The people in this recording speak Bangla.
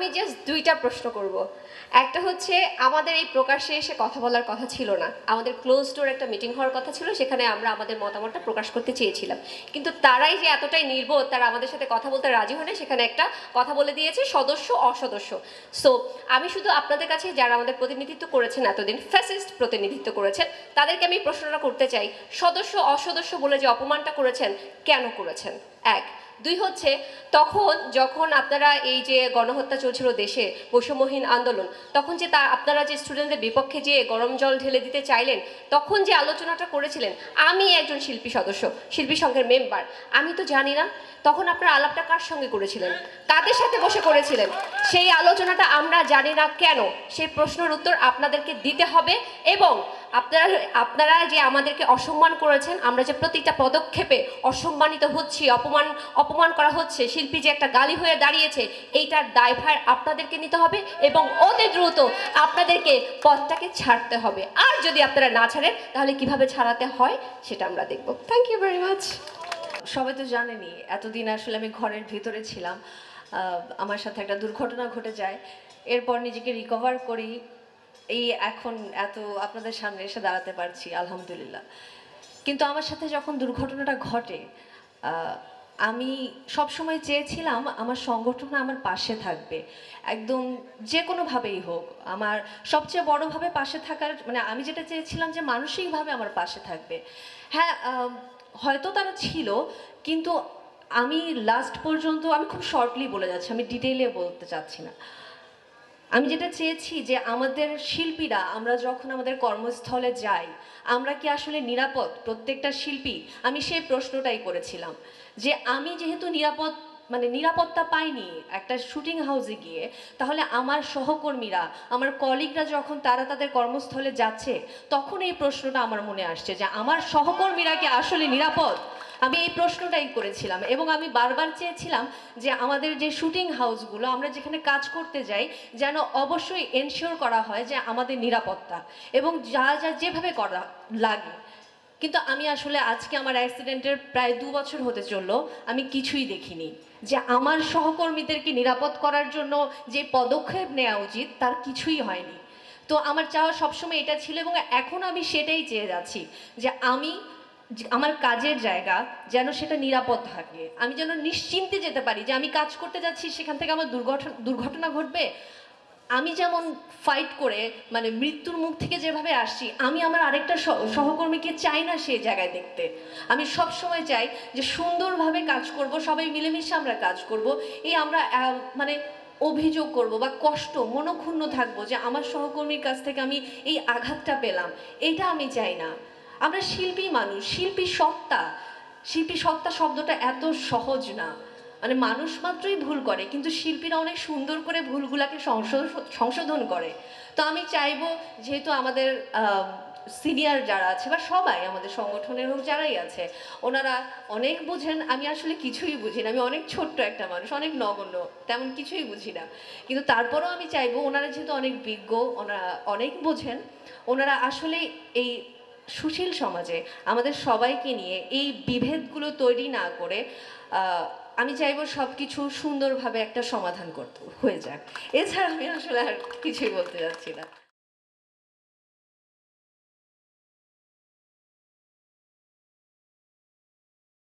আমি জাস্ট দুইটা প্রশ্ন করব। একটা হচ্ছে আমাদের এই প্রকাশ্যে এসে কথা বলার কথা ছিল না, আমাদের ক্লোজ ডোর একটা মিটিং হওয়ার কথা ছিল, সেখানে আমরা আমাদের মতামতটা প্রকাশ করতে চেয়েছিলাম, কিন্তু তারাই যে এতটাই নির্বোধ, তারা আমাদের সাথে কথা বলতে রাজি হলে সেখানে একটা কথা বলে দিয়েছে সদস্য অসদস্য। সো আমি শুধু আপনাদের কাছে, যারা আমাদের প্রতিনিধিত্ব করেছেন এতদিন, ফ্যাসিস্ট প্রতিনিধিত্ব করেছেন, তাদেরকে আমি প্রশ্নটা করতে চাই, সদস্য অসদস্য বলে যে অপমানটা করেছেন, কেন করেছেন? এক। দুই হচ্ছে, তখন যখন আপনারা এই যে গণহত্যা চলছিল দেশে, বৈষম্যহীন আন্দোলন, তখন যে আপনারা যে স্টুডেন্টদের বিপক্ষে যে গরম জল ঢেলে দিতে চাইলেন, তখন যে আলোচনাটা করেছিলেন, আমি একজন শিল্পী সদস্য, শিল্পী সংঘের মেম্বার, আমি তো জানি না তখন আপনারা আলাপটা কার সঙ্গে করেছিলেন, কাদের সাথে বসে করেছিলেন, সেই আলোচনাটা আমরা জানি না কেন? সেই প্রশ্নের উত্তর আপনাদেরকে দিতে হবে। এবং আপনারা যে আমাদেরকে অসম্মান করেছেন, আমরা যে প্রতিটা পদক্ষেপে অসম্মানিত হচ্ছি, অপমান করা হচ্ছে, শিল্পী যে একটা গালি হয়ে দাঁড়িয়েছে, এইটার দায়ভার আপনাদেরকে নিতে হবে এবং অতি দ্রুত আপনাদেরকে পথটাকে ছাড়তে হবে। আর যদি আপনারা না ছাড়েন, তাহলে কিভাবে ছাড়াতে হয় সেটা আমরা দেখব। Thank you very much. সবাই তো জানেনই, এতদিন আসলে আমি ঘরের ভিতরে ছিলাম, আমার সাথে একটা দুর্ঘটনা ঘটে যায়, এরপর নিজেকে রিকভার করি, এই এখন এত আপনাদের সামনে এসে দাঁড়াতে পারছি আলহামদুলিল্লাহ। কিন্তু আমার সাথে যখন দুর্ঘটনাটা ঘটে, আমি সবসময় চেয়েছিলাম আমার সংগঠন আমার পাশে থাকবে, একদম যে কোনোভাবেই হোক, আমার সবচেয়ে বড়োভাবে পাশে থাকার মানে আমি যেটা চেয়েছিলাম যে মানসিকভাবে আমার পাশে থাকবে। হ্যাঁ, হয়তো তারা ছিল, কিন্তু আমি লাস্ট পর্যন্ত, আমি খুব শর্টলি বলে যাচ্ছি, আমি ডিটেইলে বলতে চাচ্ছি না। আমি যেটা চেয়েছি যে আমাদের শিল্পীরা, আমরা যখন আমাদের কর্মস্থলে যাই, আমরা কি আসলে নিরাপদ? প্রত্যেকটা শিল্পী, আমি সেই প্রশ্নটাই করেছিলাম যে আমি যেহেতু নিরাপত্তা পাইনি একটা শুটিং হাউসে গিয়ে, তাহলে আমার সহকর্মীরা, আমার কলিগরা যখন তারা তাদের কর্মস্থলে যাচ্ছে, তখন এই প্রশ্নটা আমার মনে আসছে যে আমার সহকর্মীরা কি আসলে নিরাপদ? আমি এই প্রশ্নটাই করেছিলাম এবং আমি বারবার চেয়েছিলাম যে আমাদের যে শুটিং হাউসগুলো, আমরা যেখানে কাজ করতে যাই, যেন অবশ্যই এনশিওর করা হয় যে আমাদের নিরাপত্তা এবং যা যা যেভাবে করা লাগে। কিন্তু আমি আসলে আজকে আমার অ্যাক্সিডেন্টের প্রায় 2 বছর হতে চললো, আমি কিছুই দেখিনি যে আমার সহকর্মীদেরকে নিরাপদ করার জন্য যে পদক্ষেপ নেওয়া উচিত তার কিছুই হয়নি। তো আমার চাওয়া সবসময় এটা ছিল এবং এখন আমি সেটাই চেয়ে যাচ্ছি যে আমার কাজের জায়গা যেন সেটা নিরাপদ থাকে, আমি যেন নিশ্চিন্তে যেতে পারি যে আমি কাজ করতে যাচ্ছি, সেখান থেকে আমার দুর্ঘটনা ঘটবে, আমি যেমন ফাইট করে মৃত্যুর মুখ থেকে যেভাবে আসছি, আমি আমার আরেকটা সহকর্মীকে চাই না সেই জায়গায় দেখতে। আমি সব সময় চাই যে সুন্দরভাবে কাজ করব, সবাই মিলেমিশে আমরা কাজ করব, এই আমরা অভিযোগ করব বা কষ্ট মনক্ষুণ্ণ থাকবো যে আমার সহকর্মীর কাছ থেকে আমি এই আঘাতটা পেলাম, এটা আমি চাই না। আমরা শিল্পী মানুষ, শিল্পী সত্তা শব্দটা এত সহজ না, মানুষ মাত্রই ভুল করে, কিন্তু শিল্পীরা অনেক সুন্দর করে ভুলগুলাকে সংশোধন করে। তো আমি চাইবো, যেহেতু আমাদের সিনিয়র যারা আছে বা সবাই আমাদের সংগঠনের হোক যারাই আছে, ওনারা অনেক বুঝেন, আমি আসলে কিছুই বুঝি না, আমি অনেক ছোট্ট একটা মানুষ, অনেক নগণ্য, তেমন কিছুই বুঝি না, কিন্তু তারপরেও আমি চাইবো ওনারা যেহেতু অনেক বিজ্ঞ, ওনারা অনেক বোঝেন, ওনারা আসলে এই সুশীল সমাজে আমাদের সবাইকে নিয়ে এই বিভেদগুলো তৈরি না করে, আমি চাইবো সব কিছু সুন্দরভাবে একটা সমাধান করতে হয়ে যাক। এছাড়া আমি আসলে আর কিছুই বলতে যাচ্ছি না।